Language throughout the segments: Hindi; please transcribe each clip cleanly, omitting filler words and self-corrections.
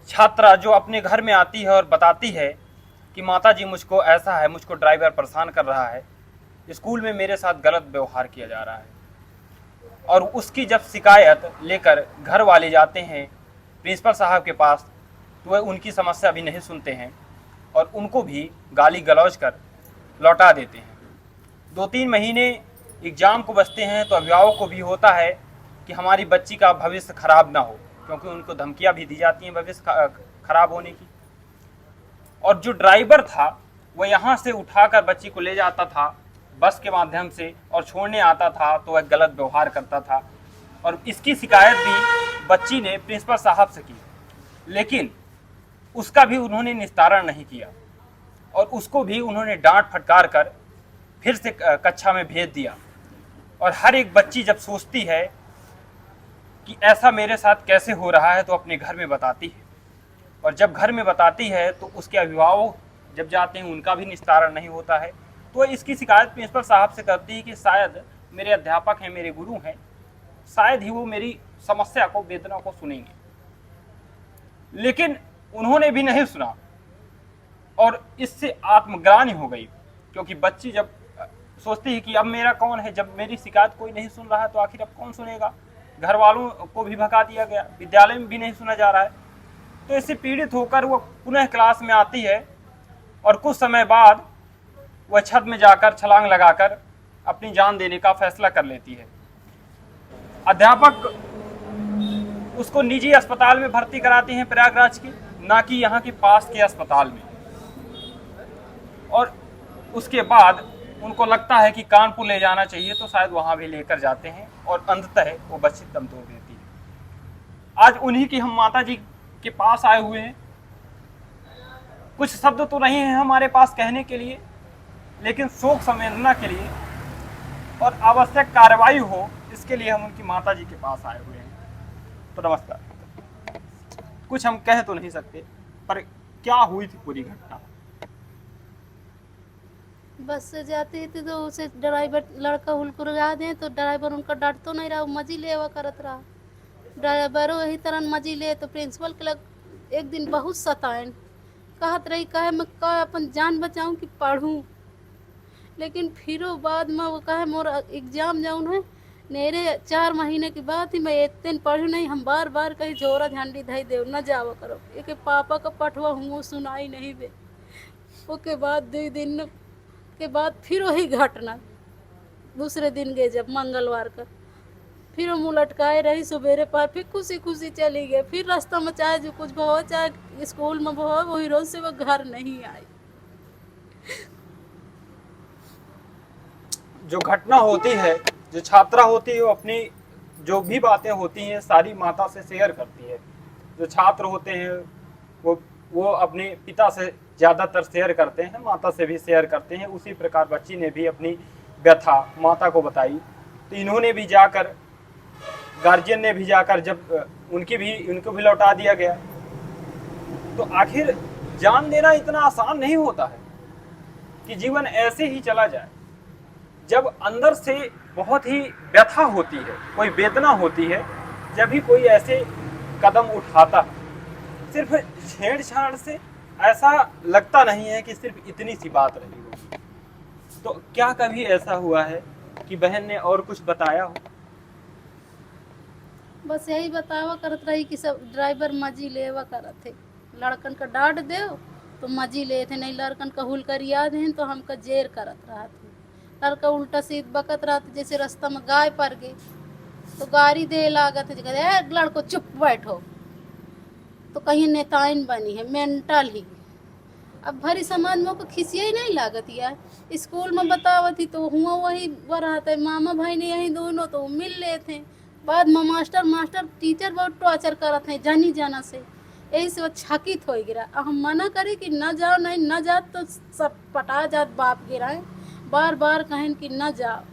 छात्रा जो अपने घर में आती है और बताती है कि माताजी मुझको ऐसा है, मुझको ड्राइवर परेशान कर रहा है, स्कूल में मेरे साथ गलत व्यवहार किया जा रहा है, और उसकी जब शिकायत लेकर घर वाले जाते हैं प्रिंसिपल साहब के पास, तो वह उनकी समस्या भी नहीं सुनते हैं और उनको भी गाली गलौज कर लौटा देते हैं। 2-3 महीने एग्ज़ाम को बचते हैं तो अभिभावक को भी होता है कि हमारी बच्ची का भविष्य खराब ना हो, क्योंकि उनको धमकियां भी दी जाती हैं भविष्य खराब होने की। और जो ड्राइवर था वह यहाँ से उठाकर बच्ची को ले जाता था बस के माध्यम से और छोड़ने आता था तो वह गलत व्यवहार करता था, और इसकी शिकायत भी बच्ची ने प्रिंसिपल साहब से की, लेकिन उसका भी उन्होंने निस्तारण नहीं किया और उसको भी उन्होंने डांट फटकार कर फिर से कक्षा में भेज दिया। और हर एक बच्ची जब सोचती है कि ऐसा मेरे साथ कैसे हो रहा है तो अपने घर में बताती है, और जब घर में बताती है तो उसके अभिभावक जब जाते हैं उनका भी निस्तारण नहीं होता है। तो इसकी शिकायत प्रिंसिपल साहब से करती है कि शायद मेरे अध्यापक हैं, मेरे गुरु हैं, शायद ही वो मेरी समस्या को, वेदना को सुनेंगे, लेकिन उन्होंने भी नहीं सुना और इससे आत्मग्लानि हो गई, क्योंकि बच्ची जब सोचती है कि अब मेरा कौन है, जब मेरी शिकायत कोई नहीं सुन रहा है तो आखिर अब कौन सुनेगा। घर वालों को भी भगा दिया गया, विद्यालय में भी नहीं सुना जा रहा है, तो इससे पीड़ित होकर वो पुनः क्लास में आती है और कुछ समय बाद वह छत में जाकर छलांग लगाकर अपनी जान देने का फैसला कर लेती है। अध्यापक उसको निजी अस्पताल में भर्ती कराते हैं प्रयागराज के, ना कि यहाँ के पास के अस्पताल में, और उसके बाद उनको लगता है कि कानपुर ले जाना चाहिए तो शायद वहाँ भी लेकर जाते हैं और अंततः वो बच्ची दम तोड़ देती है। आज उन्हीं की हम माता जी के पास आए हुए हैं। कुछ शब्द तो नहीं है हमारे पास कहने के लिए, लेकिन शोक संवेदना के लिए और आवश्यक कार्रवाई हो इसके लिए हम उनकी माता जी के पास आए हुए हैं। तो नमस्कार। कुछ हम कह तो नहीं सकते, पर क्या हुई थी पूरी घटना? बस से जाती थी तो उसे ड्राइवर लड़का हुलकुरा दे तो ड्राइवर उनका डांट तो नहीं रहा, वो मजी लेवा करत रहा। ड्राइवर वही तरह मजी ले तो प्रिंसिपल के लग एक दिन बहुत सताएन, कहत रही कहे मैं कह अपन जान बचाऊं कि पढ़ूं, लेकिन फिर बाद में वो कहे मोर एग्जाम जाऊन है मेरे 4 महीने की बात ही, मैं एक दिन पढ़ू नहीं, हम बार बार कहीं झोरा झंडी धई दे न जावा करो, एक पापा का पठवा हूँ सुनाई नहीं बे। उसके बाद 2 दिन के बाद फिर वही घटना, दूसरे दिन गए जब मंगलवार का, फिर हम लटकाए रही सवेरे पर, फिर खुशी खुशी चली गए, फिर रास्ता में चाहे जो कुछ हो, चाहे स्कूल में हो, वही रोज से वो घर नहीं आई। जो घटना होती है, जो छात्रा होती है, वो अपनी जो भी बातें होती हैं सारी माता से शेयर करती है। जो छात्र होते हैं वो अपने पिता से ज़्यादातर शेयर करते हैं, माता से भी शेयर करते हैं। उसी प्रकार बच्ची ने भी अपनी व्यथा माता को बताई, तो इन्होंने भी जाकर, गार्जियन ने भी जाकर, जब उनको भी लौटा दिया गया। तो आखिर जान देना इतना आसान नहीं होता है कि जीवन ऐसे ही चला जाए। जब अंदर से बहुत ही व्यथा होती है, कोई वेदना होती है, जब भी कोई ऐसे कदम उठाता है। सिर्फ छेड़छाड़ से ऐसा लगता नहीं है कि सिर्फ इतनी सी बात रही हो। तो क्या कभी ऐसा हुआ है कि बहन ने और कुछ बताया हो? बस यही बतावा करत रही कि सब ड्राइवर मजी लेवा करत थे, लड़कन का डांट दे तो मजी ले थे, नहीं लड़कन का हुलकरिया दे तो हमका जेर करत रहा थे। लड़का उल्टा सीध बकत रहा था, जैसे रास्ता में गाय पर गई तो गाड़ी दे लागत है, लड़को चुप बैठो, तो कहीं नेताइन बनी है मेंटल ही। अब भरी समाज में को खिसिया ही नहीं लागत यार। स्कूल में बतावत ही तो हुआ वही बरात है, मामा भाई ने यही दोनों तो मिल ले थे, बाद में मास्टर टीचर बहुत टॉर्चर करत हैं जानी जाना से, यही से वो छकित हो गिरा। हम मना करे कि न जाओ, नहीं न जात तो सब पटा जात बाप गिराए, बार बार कहें कि न जाओ,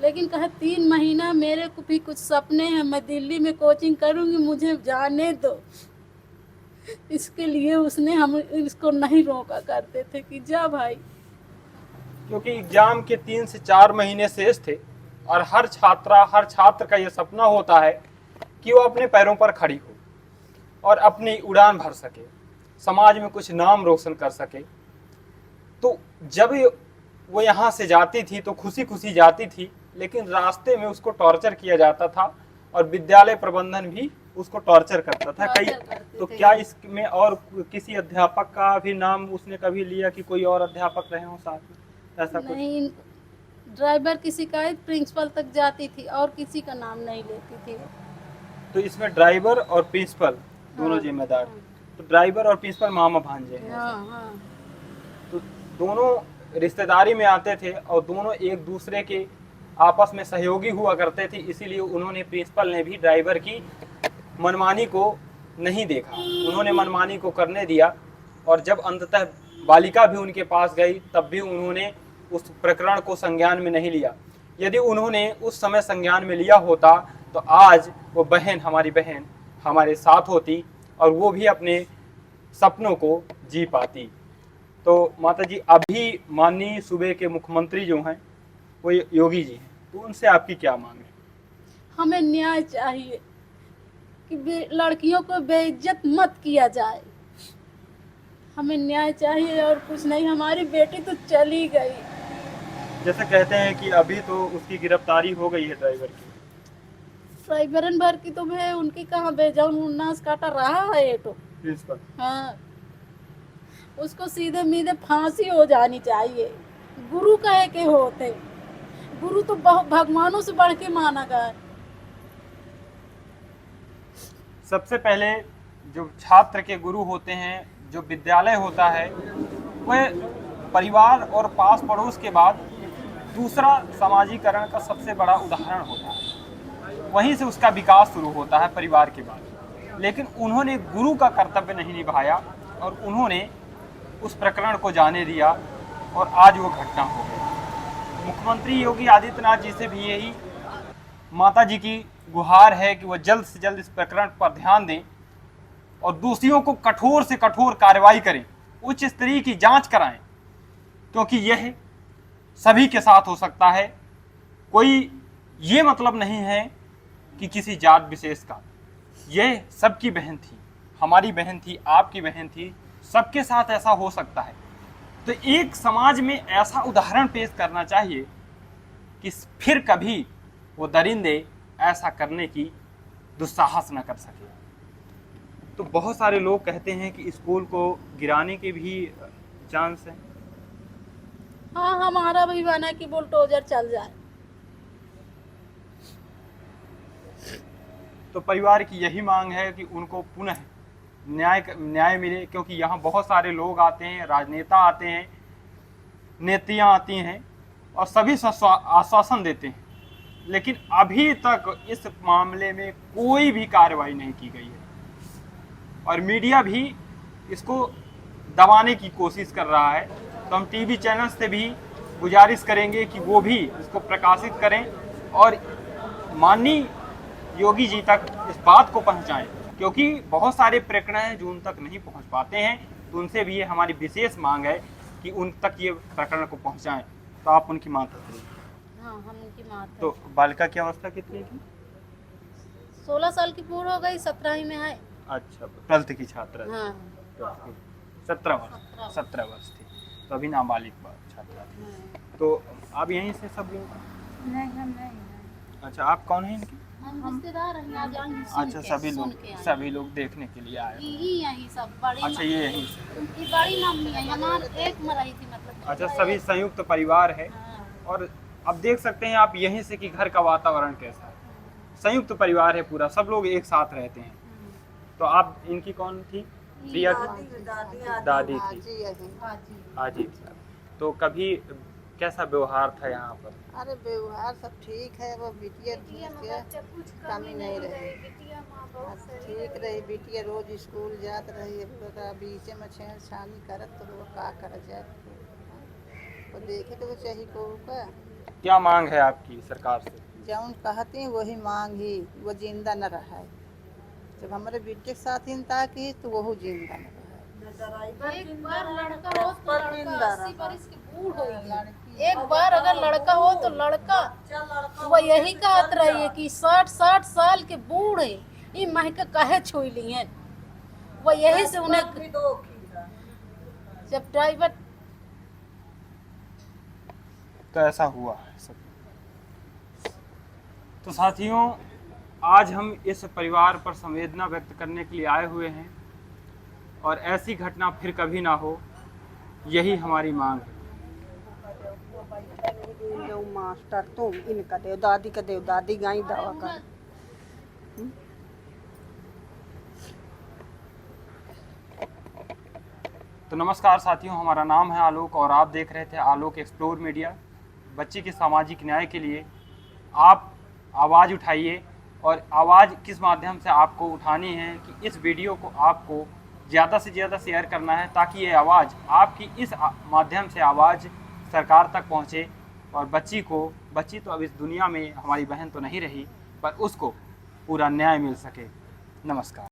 लेकिन कहे 3 महीना मेरे को भी कुछ सपने हैं, मैं दिल्ली में कोचिंग करूँगी, मुझे जाने दो। इसके लिए उसने हम इसको नहीं रोका करते थे कि जा भाई, क्योंकि एग्जाम के 3 से 4 महीने शेष थे और हर छात्र का यह सपना होता है कि वो अपने पैरों पर खड़ी हो। और अपनी उड़ान भर सके, समाज में कुछ नाम रोशन कर सके। तो जब वो यहाँ से जाती थी तो खुशी खुशी जाती थी, लेकिन रास्ते में उसको टॉर्चर किया जाता था और विद्यालय प्रबंधन भी उसको टॉर्चर करता था। कई तो क्या इसमें और किसी अध्यापक का भी नाम उसने कभी लिया कि कोई और अध्यापक रहे हो साथ में, ऐसा कुछ? नहीं, ड्राइवर की शिकायत प्रिंसिपल तक जाती थी और किसी का नाम नहीं लेती थी। तो इसमें ड्राइवर और प्रिंसिपल दोनों जिम्मेदार। तो ड्राइवर और प्रिंसिपल मामा भांजे हैं। हाँ। तो दोनों रिश्तेदारी में आते थे और दोनों एक दूसरे के आपस में सहयोगी हुआ करते थे, इसीलिए उन्होंने प्रिंसिपल ने भी ड्राइवर की मनमानी को नहीं देखा, उन्होंने मनमानी को करने दिया। और जब अंततः बालिका भी उनके पास गई तब भी उन्होंने उस प्रकरण को संज्ञान में नहीं लिया। यदि उन्होंने उस समय संज्ञान में लिया होता तो आज वो बहन, हमारी बहन हमारे साथ होती और वो भी अपने सपनों को जी पाती। तो माता जी, अभी माननीय सूबे के मुख्यमंत्री जो हैं वो योगी जी हैं, तो उनसे आपकी क्या मांग है? हमें न्याय चाहिए कि लड़कियों को बेइज्जत मत किया जाए। हमें न्याय चाहिए और कुछ नहीं। हमारी बेटी तो चली गई। जैसे कहते हैं कि अभी तो उसकी गिरफ्तारी हो गई है ड्राइवर की। ड्राइवरन भर की तो है, उनकी कहाँ बेजान नाश काटा रहा है ये तो। प्रिंसिपल, हाँ, उसको सीधे मीधे फांसी हो जानी चाहिए। गुरु कहे के होते, गुरु तो भगवानों से बढ़ के माना गया है। सबसे पहले जो छात्र के गुरु होते हैं, जो विद्यालय होता है, वह परिवार और पास पड़ोस के बाद दूसरा समाजीकरण का सबसे बड़ा उदाहरण होता है। वहीं से उसका विकास शुरू होता है, परिवार के बाद। लेकिन उन्होंने गुरु का कर्तव्य नहीं निभाया और उन्होंने उस प्रकरण को जाने दिया और आज वो घटना हो गई। मुख्यमंत्री योगी आदित्यनाथ जी से भी यही माता जी की गुहार है कि वह जल्द से जल्द इस प्रकरण पर ध्यान दें और दोषियों को कठोर से कठोर कार्रवाई करें, उच्च स्तरीय की जांच कराएं, क्योंकि यह सभी के साथ हो सकता है। कोई ये मतलब नहीं है कि किसी जात विशेष का, यह सबकी बहन थी, हमारी बहन थी, आपकी बहन थी, सबके साथ ऐसा हो सकता है। तो एक समाज में ऐसा उदाहरण पेश करना चाहिए कि फिर कभी वो दरिंदे ऐसा करने की दुस्साहस न कर सके। तो बहुत सारे लोग कहते हैं कि स्कूल को गिराने के भी चांस है। हाँ, हमारा भी बना कि बुलडोजर चल जाए। तो परिवार की यही मांग है कि उनको पुनः न्याय मिले, क्योंकि यहाँ बहुत सारे लोग आते हैं, राजनेता आते हैं, नेत्रियाँ आती हैं और सभी आश्वासन देते हैं, लेकिन अभी तक इस मामले में कोई भी कार्रवाई नहीं की गई है और मीडिया भी इसको दबाने की कोशिश कर रहा है। तो हम टीवी चैनल से भी गुजारिश करेंगे कि वो भी इसको प्रकाशित करें और माननीय योगी जी तक इस बात को पहुंचाएं, क्योंकि बहुत सारे प्रकरण हैं जो उन तक नहीं पहुंच पाते हैं। तो उनसे भी ये हमारी विशेष मांग है कि उन तक ये प्रकरण को पहुंचाएं। तो आप उनकी माता थे। हाँ, हम उनकी माता। तो बालिका की अवस्था कितनी थी? 16 साल की पूरी हो गई, 17 ही में है। अच्छा, 12th की छात्रा थी। हाँ। 17 वर्ष थी, तो अभी नाबालिग छात्रा थी। तो आप यहीं से सब लोग? नहीं, हम नहीं। अच्छा, आप कौन हैं इनकी? हम रिश्तेदार हैं, आज यहीं सुन अच्छा, के सभी लोग देखने के लिए आए। यहीं सब बड़ी। अच्छा, ये यहीं से। उनकी बड़ी मम्मी है, हमारे एक में रही थी, मतलब। अच्छा, सभी संयुक्त परिवार है। हाँ। और अब देख सकते हैं आप यहीं से कि घर का वातावरण कैसा है। संयुक्त परिवार है पूरा, सब लोग एक साथ रहते हैं। तो आप इनकी कौन थी? प्रिया दादी थी, हाजी। तो कभी कैसा व्यवहार था यहाँ पर? अरे व्यवहार सब ठीक है, वो बिटिया कमी नहीं रही, ठीक रही। बिटिया रोज स्कूल जात रही, बीच में छेड़छाड़ी करत तो वो का कर जाए, वो देखे तो वो चाहिए को का। क्या मांग है आपकी सरकार से? जौन कहते हैं वही मांग ही, वो जिंदा न रहा है। जब हमारे बेटे के साथ हिंता की तो वो जिंदा न रहा। एक बार लड़का हो तो लड़का 80 बरस की बूढ़ होगी। एक बार अगर लड़का हो तो लड़का, वो यही कहत रही है कि 60 साल के बूढ़े ये महक कहे छुई ली है। वो यही से उन्हें जब ड्राइवर तो ऐसा हुआ है सब। तो साथियों, आज हम इस परिवार पर संवेदना व्यक्त करने के लिए आए हुए हैं और ऐसी घटना फिर कभी ना हो, यही हमारी मांग है। मास्टर तुम इनका दे दादी का दे दादी गाई दवा कर। तो नमस्कार साथियों, हमारा नाम है आलोक और आप देख रहे थे आलोक एक्सप्लोर मीडिया। बच्चे के सामाजिक न्याय के लिए आप आवाज़ उठाइए, और आवाज़ किस माध्यम से आपको उठानी है कि इस वीडियो को आपको ज़्यादा से ज़्यादा शेयर करना है, ताकि ये आवाज़ आपकी इस माध्यम से आवाज़ सरकार तक पहुँचे और बच्ची तो अब इस दुनिया में हमारी बहन तो नहीं रही, पर उसको पूरा न्याय मिल सके। नमस्कार।